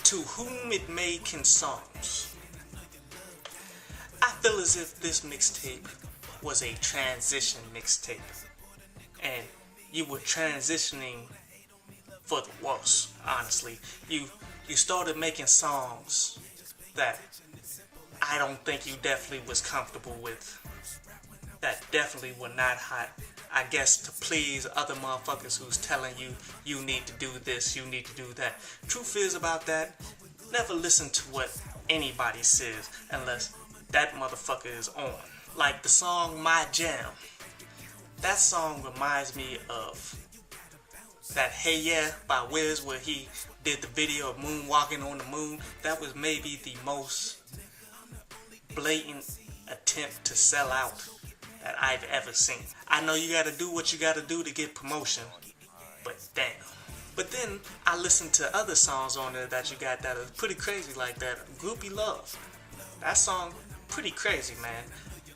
To whom it may concern. I feel as if this mixtape was a transition mixtape, and you were transitioning for the worse. Honestly, you started making songs that I don't think you definitely was comfortable with, that definitely were not hot. I guess to please other motherfuckers who's telling you you need to do this, you need to do that. Truth is about that, never listen to what anybody says unless that motherfucker is on. Like the song My Jam. That song reminds me of that Hey Yeah by Wiz, where he did the video of moonwalking on the moon. That was maybe the most blatant attempt to sell out that I've ever seen. I know you gotta do what you gotta do to get promotion, but damn. But then I listened to other songs on there that you got that are pretty crazy, like that Groupie Love. That song, pretty crazy, man.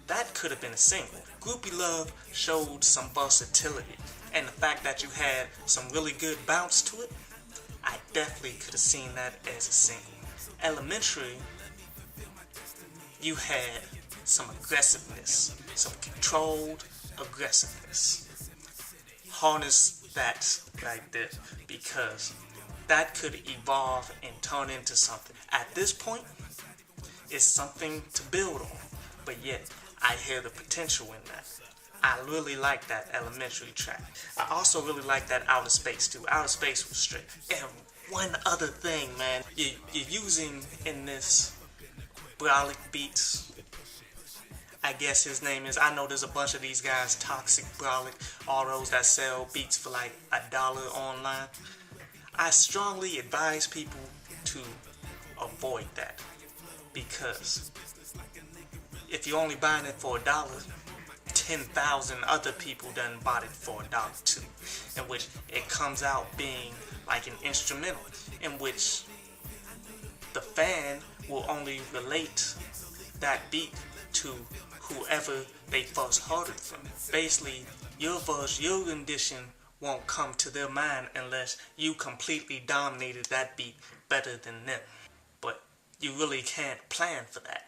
That could have been a single. Groupie Love showed some versatility, and the fact that you had some really good bounce to it, I definitely could have seen that as a single. Elementary, you had some aggressiveness, some controlled aggressiveness. Harness that right there, because that could evolve and turn into something. At this point, it's something to build on, but yet I hear the potential in that. I really like that Elementary track. I also really like that Outer Space too. Outer Space was straight. And one other thing, man, you're using in this Brolic Beats, I guess his name is, I know there's a bunch of these guys, Toxic Brolic, all those that sell beats for like $1 online. I strongly advise people to avoid that, because if you're only buying it for $1, 10,000 other people done bought it for $1 too, in which it comes out being like an instrumental, in which the fan will only relate that beat to whoever they first heard it from. Basically, your verse, your rendition won't come to their mind unless you completely dominated that beat better than them. But you really can't plan for that.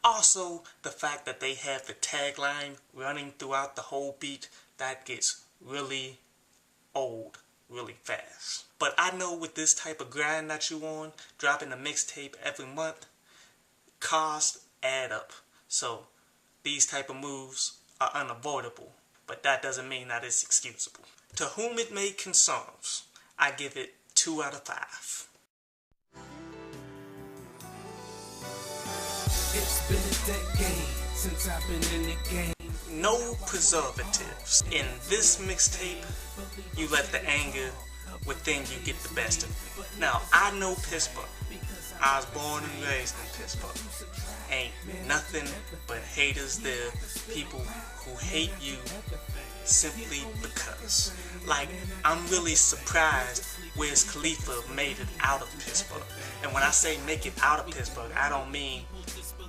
Also, the fact that they have the tagline running throughout the whole beat, that gets really old really fast. But I know with this type of grind that you on, dropping a mixtape every month, costs add up. So these type of moves are unavoidable, but that doesn't mean that it's excusable. To whom it may concern, I give it 2 out of 5. It's been a decade since I've been in the game. No preservatives. In this mixtape, you let the anger within you get the best of you. Now, I know Pittsburgh. I was born and raised in Pittsburgh. Ain't nothing but haters there. People who hate you simply because. Like, I'm really surprised Wiz Khalifa made it out of Pittsburgh. And when I say make it out of Pittsburgh, I don't mean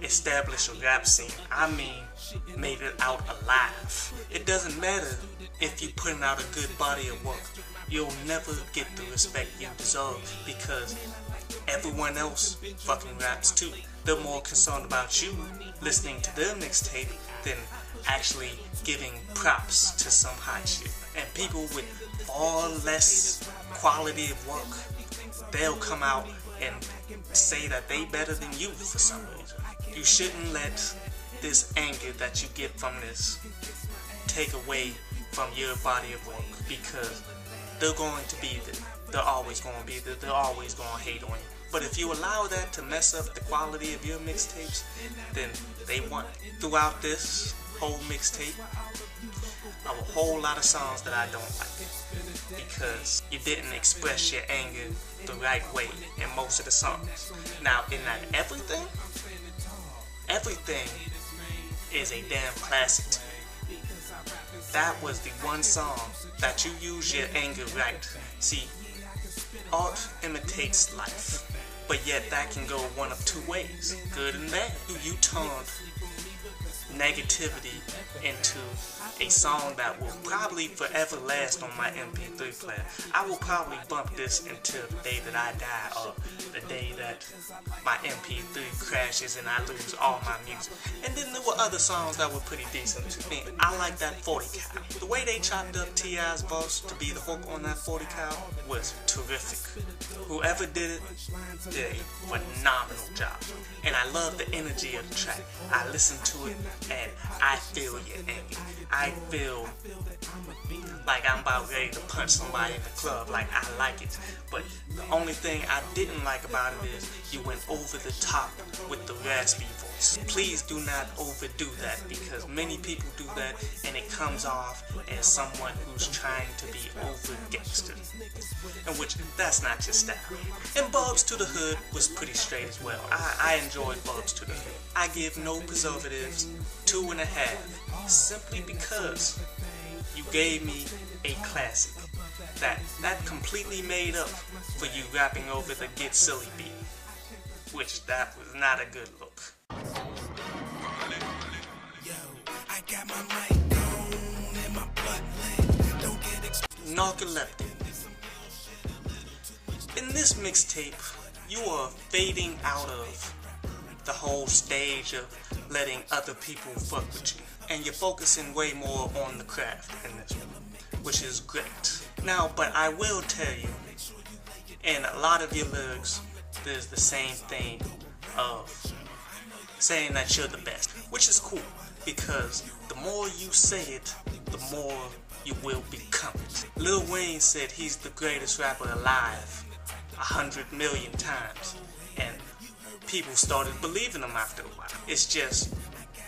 establish a rap scene. I mean made it out alive. It doesn't matter if you're putting out a good body of work. You'll never get the respect you deserve, because everyone else fucking raps too. They're more concerned about you listening to their mixtape than actually giving props to some hot shit. And people with far less quality of work, they'll come out and say that they better than you for some reason. You shouldn't let this anger that you get from this take away from your body of work, because they're going to be there. They're always going to be there. They're always going to hate on you. But if you allow that to mess up the quality of your mixtapes, then they won. Throughout this whole mixtape, a whole lot of songs that I don't like, because you didn't express your anger the right way in most of the songs. Now, in that everything is a damn classic to me. That was the one song that you use your anger right. See, art imitates life, but yet that can go one of 2 ways, good and bad. You turned negativity into a song that will probably forever last on my MP3 player. I will probably bump this until the day that I die, or the day that my MP3 crashes and I lose all my music. And then there were other songs that were pretty decent to me. I like that 40 cal. The way they chopped up T.I.'s verse to be the hook on that 40 cal was terrific. Whoever did it did a phenomenal job. And I love the energy of the track. I listen to it and I feel your anger. I feel like I'm about ready to punch somebody in the club. Like, I like it. But the only thing I didn't like about it is you went over the top with the raspy voice. Please do not overdo that, because many people do that and it comes off as someone who's trying to be over gangster, in which that's not your style. And Bubs to the Hood was pretty straight as well. I enjoyed Bubs to the Hood. I give No Preservatives 2.5, simply because you gave me a classic that completely made up for you rapping over the Get Silly beat, which that was not a good look. Narcoleptic. In this mixtape, you are fading out of the whole stage of letting other people fuck with you, and you're focusing way more on the craft in this one, which is great. Now, but I will tell you, in a lot of your lyrics, there's the same thing of saying that you're the best, which is cool, because the more you say it, the more you will become it. Lil Wayne said he's the greatest rapper alive 100 million times, and people started believing him after a while. It's just,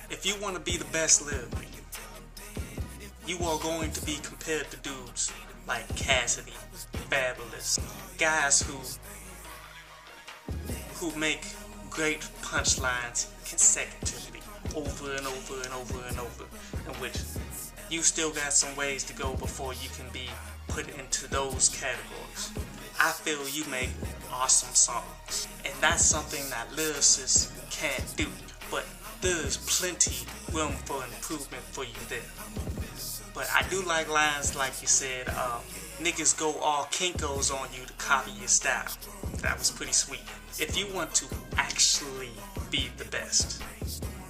if you want to be the best lyrically, you are going to be compared to dudes like Cassidy, Fabulous, guys who make great punchlines consecutively, over and over and over and over, in which you still got some ways to go before you can be put into those categories. I feel you make awesome songs, and that's something that lyricists can't do, but there's plenty room for improvement for you there. But I do like lines like you said, niggas go all Kinkos on you to copy your style. That was pretty sweet. If you want to actually be the best,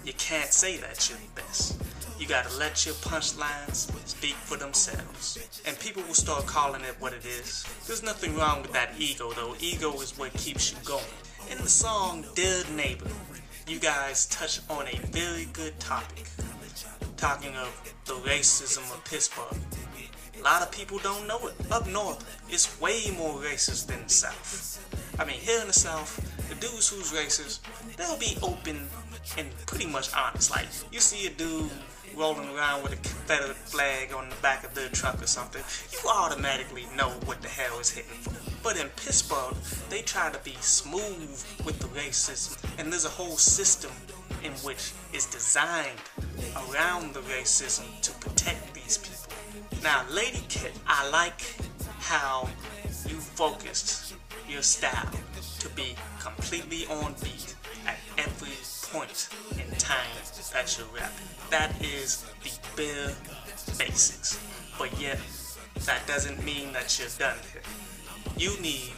you can't say that you're the best. You gotta let your punchlines speak for themselves, and people will start calling it what it is. There's nothing wrong with that ego though. Ego is what keeps you going. In the song Dear Neighbor, you guys touch on a very good topic, talking of the racism of Pittsburgh. A lot of people don't know it. Up north, it's way more racist than the south. I mean, here in the south, the dudes who's racist, they'll be open and pretty much honest. Like, you see a dude rolling around with a Confederate flag on the back of their truck or something, you automatically know what the hell is hitting for. But in Pittsburgh, they try to be smooth with the racism, and there's a whole system in which is designed around the racism to protect these people. Now, Lady Kit, I like how you focused your style to be completely on beat at every point in time that you're rapping. That is the bare basics. But yet, that doesn't mean that you're done here. You need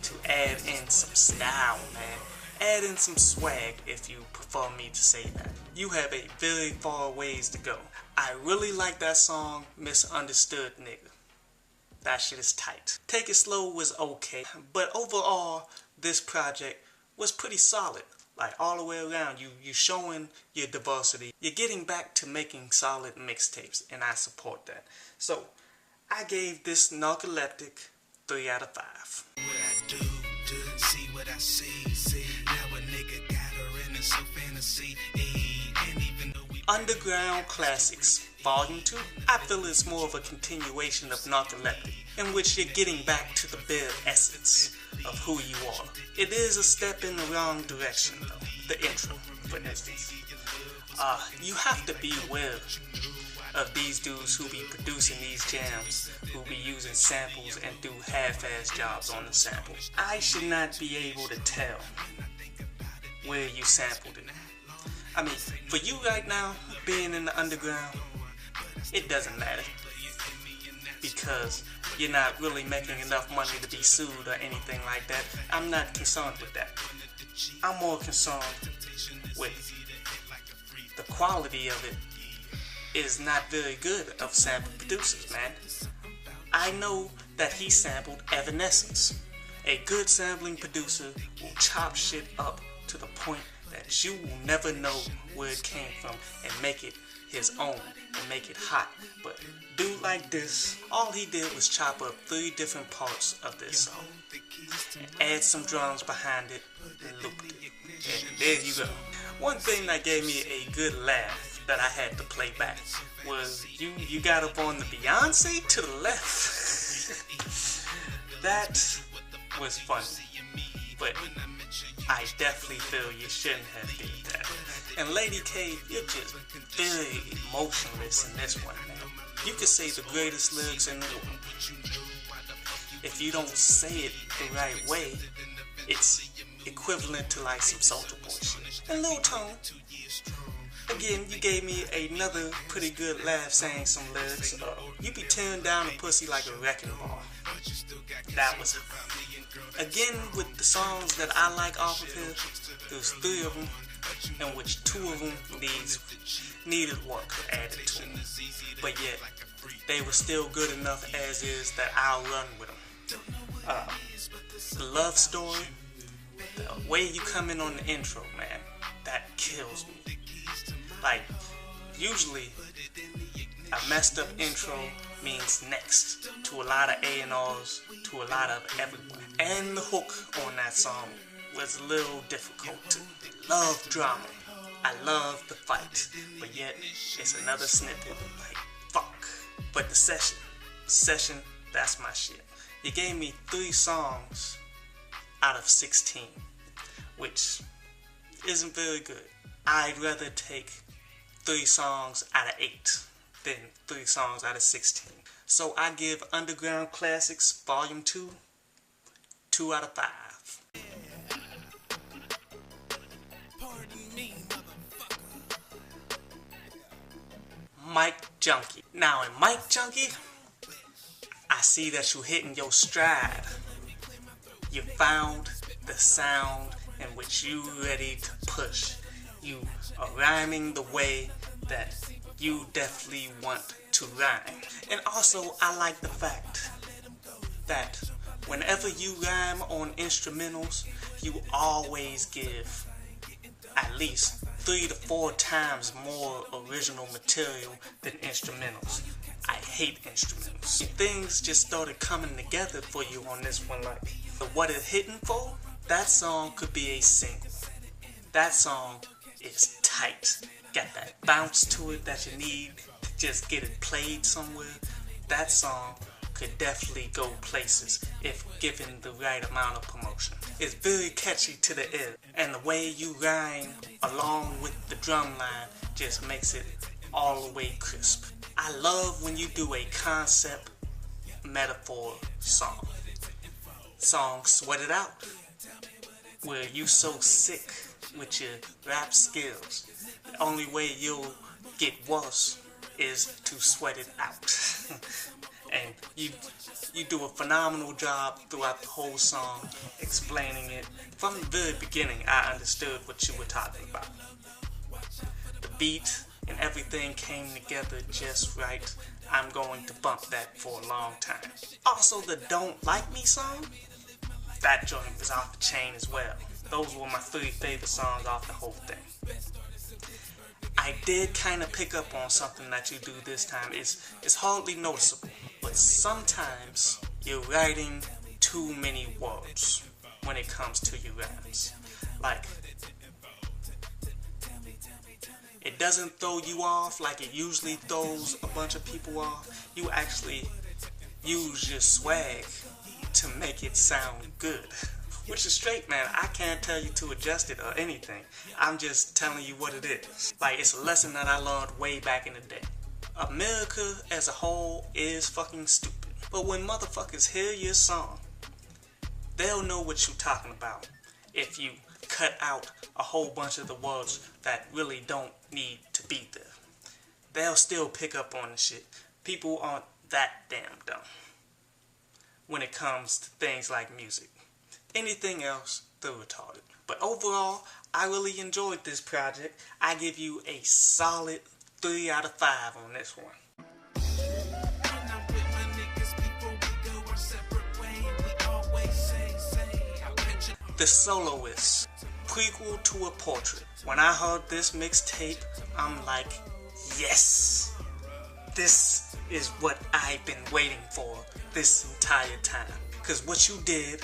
to add in some style, man. Add in some swag, if you prefer me to say that. You have a very far ways to go. I really like that song, Misunderstood Nigga. That shit is tight. Take It Slow was okay, but overall, this project was pretty solid. Like, all the way around, you showing your diversity. You're getting back to making solid mixtapes, and I support that. So, I gave this Narcoleptic 3 out of 5. What I do, see what I see. Now a nigga got her in a so fantasy. And even though we Undaground Classiks, Volume 2, I feel it's more of a continuation of Narcoleptic, in which you're getting back to the bare essence of who you are. It is a step in the wrong direction though, the intro, for instance. You have to be aware of these dudes who be producing these jams, who be using samples and do half-ass jobs on the samples. I should not be able to tell where you sampled it. I mean, for you right now, being in the underground, it doesn't matter, because you're not really making enough money to be sued or anything like that. I'm not concerned with that. I'm more concerned with the quality of it is not very good of sample producers, man. I know that he sampled Evanescence. A good sampling producer will chop shit up to the point that you will never know where it came from and make it his own and make it hot. But dude like this, all he did was chop up 3 different parts of this song and add some drums behind it and looped it. And there you go. One thing that gave me a good laugh that I had to play back was you got up on the Beyonce to the left. That was funny, but I definitely feel you shouldn't have did that. And Lady K, you're just very emotionless in this one, man. You could say the greatest lyrics in the world. If you don't say it the right way, it's equivalent to like some Soulja Boy shit. And Lil Tone, again, you gave me another pretty good laugh saying some lyrics. You be tearing down a pussy like a wrecking ball. That was again with the songs that I like off of here. There's 3 of them, in which 2 of them needed work added to them. But yet, they were still good enough as is that I'll run with them. The love story, the way you come in on the intro, man, that kills me. Like, usually a messed up intro means next to a lot of A&Rs, to a lot of everyone. And the hook on that song was a little difficult too. Love drama. I love the fight, but yet it's another snippet. Like, fuck. But the session, that's my shit. You gave me 3 songs out of 16, which isn't very good. I'd rather take 3 songs out of 8 than 3 songs out of 16. So I give Undaground Classiks Volume 2, 2 out of 5. Mike Junkie. Now in Mike Junkie, I see that you hitting your stride. You found the sound in which you ready to push. You are rhyming the way that you definitely want to rhyme. And also, I like the fact that whenever you rhyme on instrumentals, you always give at least 3 to 4 times more original material than instrumentals. I hate instrumentals. And things just started coming together for you on this one. Like, what it hitting for? That song could be a single. That song is tight. Got that bounce to it that you need to just get it played somewhere. That song could definitely go places if given the right amount of promotion. It's very catchy to the ear, and the way you rhyme along with the drum line just makes it all the way crisp. I love when you do a concept metaphor song. Song Sweat It Out, where you so sick with your rap skills. The only way you'll get worse is to sweat it out. And you do a phenomenal job throughout the whole song explaining it. From the very beginning, I understood what you were talking about. The beat and everything came together just right. I'm going to bump that for a long time. Also, the Don't Like Me song, that joint was off the chain as well. Those were my 3 favorite songs off the whole thing. I did kind of pick up on something that you do this time. It's hardly noticeable, but sometimes you're writing too many words when it comes to your rhymes. Like, it doesn't throw you off like it usually throws a bunch of people off. You actually use your swag to make it sound good. Which is straight, man. I can't tell you to adjust it or anything. I'm just telling you what it is. Like, it's a lesson that I learned way back in the day. America as a whole is fucking stupid. But when motherfuckers hear your song, they'll know what you're talking about if you cut out a whole bunch of the words that really don't need to be there. they'll still pick up on the shit. People aren't that damn dumb when it comes to things like music. Anything else, they're retarded. But overall, I really enjoyed this project. I give you a solid 3 out of 5 on this one. The Soloist, Prequel to a Portrait. When I heard this mixtape, I'm like, yes! This is what I've been waiting for this entire time. Because what you did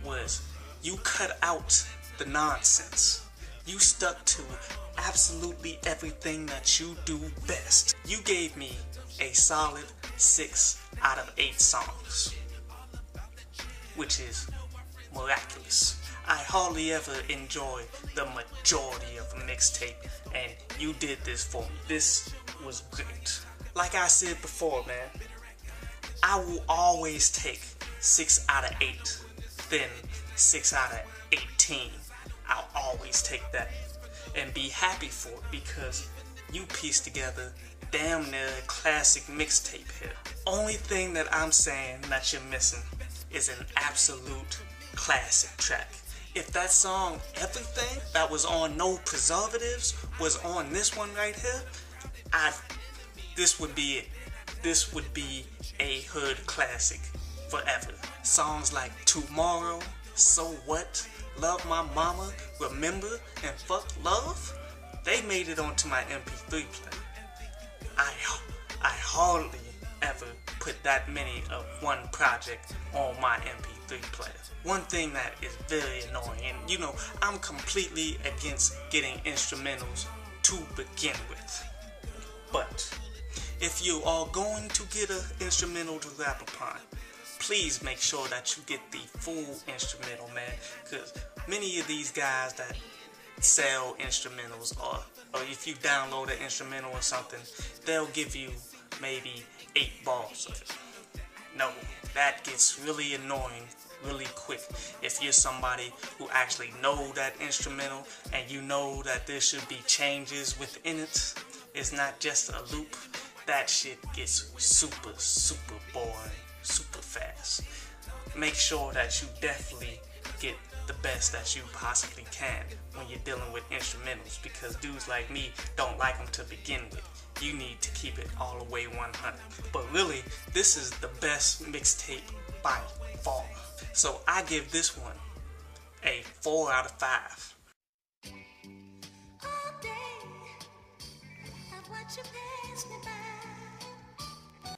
was you cut out the nonsense. You stuck to absolutely everything that you do best. You gave me a solid 6 out of 8 songs, which is miraculous. I hardly ever enjoy the majority of a mixtape, and you did this for me. This was great. Like I said before, man, I will always take 6 out of 8, then 6 out of 18. I'll always take that and be happy for it, because you pieced together damn near a classic mixtape here. Only thing that I'm saying that you're missing is an absolute classic track. If that song, Everything, that was on No Preservatives, was on this one right here, this would be it. This would be a hood classic forever. Songs like Tomorrow, So What, Love My Mama, Remember, and Fuck Love, they made it onto my MP3 player. I hardly ever put that many of one project on my MP3 player. One thing that is very annoying, and you know, I'm completely against getting instrumentals to begin with. But if you are going to get an instrumental to rap upon, please make sure that you get the full instrumental, man. Because many of these guys that sell instrumentals, or if you download an instrumental or something, they'll give you maybe 8 bars of it. No, that gets really annoying really quick. If you're somebody who actually know that instrumental and you know that there should be changes within it, it's not just a loop, that shit gets super boring super fast. Make sure that you definitely get the best that you possibly can when you're dealing with instrumentals, because dudes like me don't like them to begin with. You need to keep it all the way 100. But really, this is the best mixtape by far. So I give this one a 4 out of 5.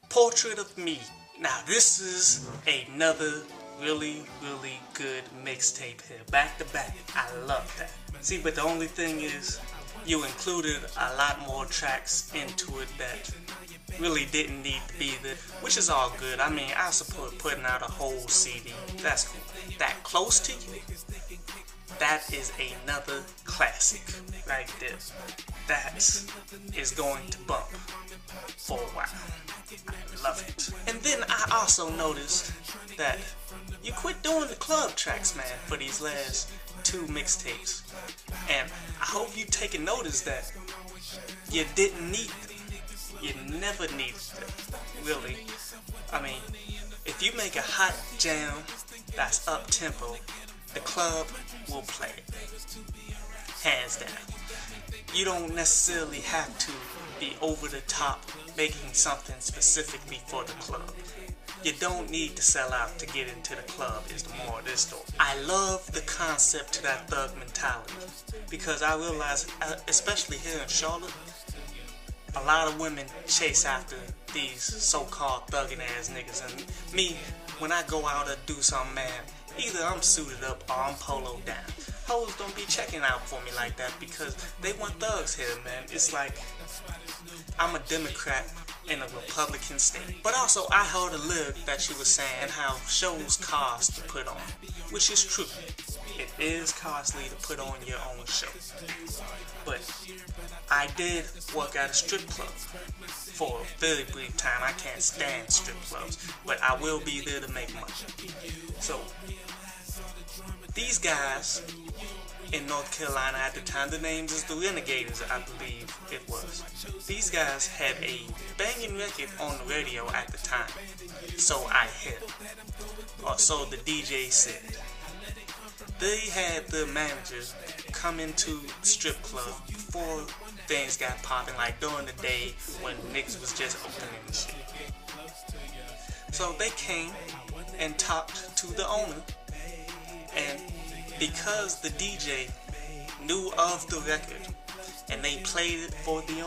Portrait of Me. Now this is another really good mixtape here, back to back. I love that. See, but the only thing is, you included a lot more tracks into it that really didn't need to be there, which is all good. I mean, I support putting out a whole CD. That's cool. That Close to You, that is another classic right there. That is going to bump for a while. I love it. And then I also noticed that you quit doing the club tracks, man, for these last 2 mixtapes. And I hope you taking notice that you didn't need them. You never needed them, really. I mean, if you make a hot jam that's up-tempo, the club will play it. Hands down. You don't necessarily have to be over the top making something specifically for the club. You don't need to sell out to get into the club is the moral of this story. I love the concept to that thug mentality, because I realize, especially here in Charlotte, a lot of women chase after these so-called thuggin' ass niggas, and me, when I go out and do something, man, either I'm suited up or I'm poloed down. Hoes don't be checking out for me like that because they want thugs here, man. It's like I'm a Democrat in a Republican state. But also, I heard a lyric that she was saying how shows cost to put on, which is true. It is costly to put on your own show. But I did work at a strip club for a very brief time. I can't stand strip clubs, but I will be there to make money. So these guys in North Carolina at the time. The names is the Renegades, I believe it was. These guys had a banging record on the radio at the time, so I heard, or so the DJ said. They had the managers come into the strip club before things got popping, like during the day when niggas was just opening and shit. So they came and talked to the owner, and because the DJ knew of the record and they played it for the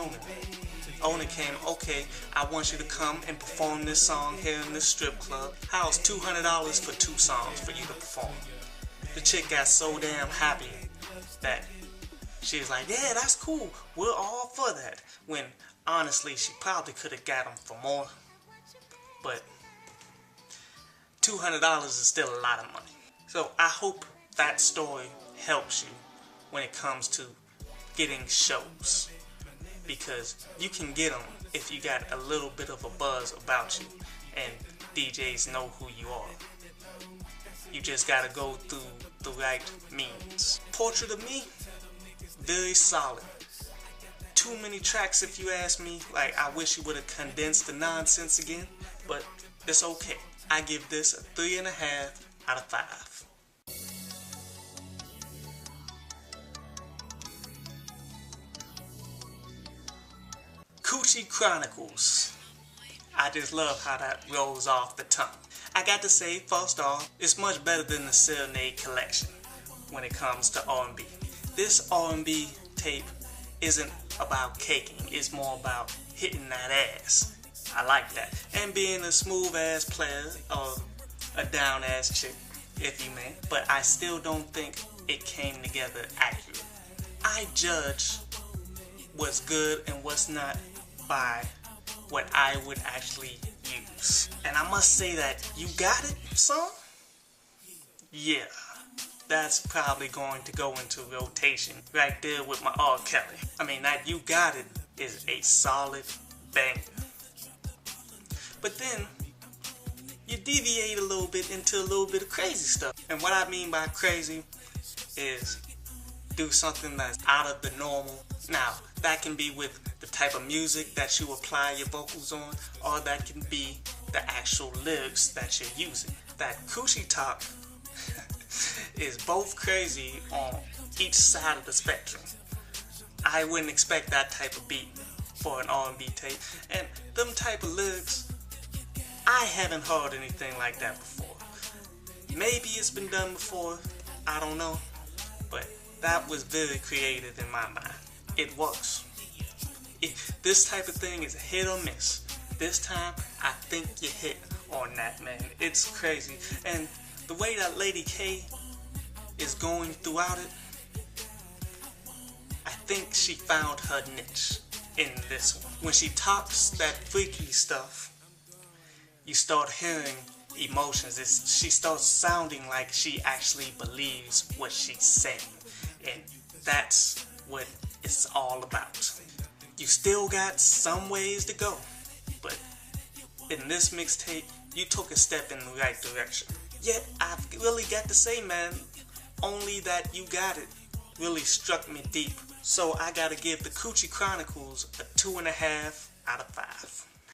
owner came, okay, I want you to come and perform this song here in this strip club. How's $200 for 2 songs for you to perform? The chick got so damn happy that she was like, yeah, that's cool, we're all for that. When honestly, she probably could have got them for more, but $200 is still a lot of money. So I hope that story helps you when it comes to getting shows, because you can get them if you got a little bit of a buzz about you and DJs know who you are. You just gotta go through the right means. Portrait of Me, very solid. Too many tracks if you ask me. Like, I wish you would have condensed the nonsense again, but it's okay. I give this a 3.5 out of 5. Coochie Chronicles. I just love how that rolls off the tongue. I got to say, first off, it's much better than the Serenade collection when it comes to R&B. This R&B tape isn't about caking, it's more about hitting that ass. I like that. And being a smooth ass player or a down ass chick, if you may. But I still don't think it came together accurate. I judge what's good and what's not by what I would actually use. And I must say that You Got It song? Yeah, that's probably going to go into rotation right there with my R. Kelly. I mean, that You Got It is a solid banger. But then, you deviate a little bit into a little bit of crazy stuff. And what I mean by crazy is do something that's out of the normal. Now, that can be with the type of music that you apply your vocals on, or that can be the actual lyrics that you're using. That Coochie talk is both crazy on each side of the spectrum. I wouldn't expect that type of beat for an R&B tape, and them type of lyrics, I haven't heard anything like that before. Maybe it's been done before, I don't know, but that was very creative in my mind. It works. This type of thing is a hit or miss. This time, I think you hit on that, man. It's crazy. And the way that Lady K is going throughout it, I think she found her niche in this one. When she talks that freaky stuff, you start hearing emotions. She starts sounding like she actually believes what she's saying. And that's what it's all about. You still got some ways to go, but in this mixtape, you took a step in the right direction. Yet, I've really got to say, man, only that You Got It really struck me deep. So I gotta give the Coochie Chronicles a 2.5 out of 5.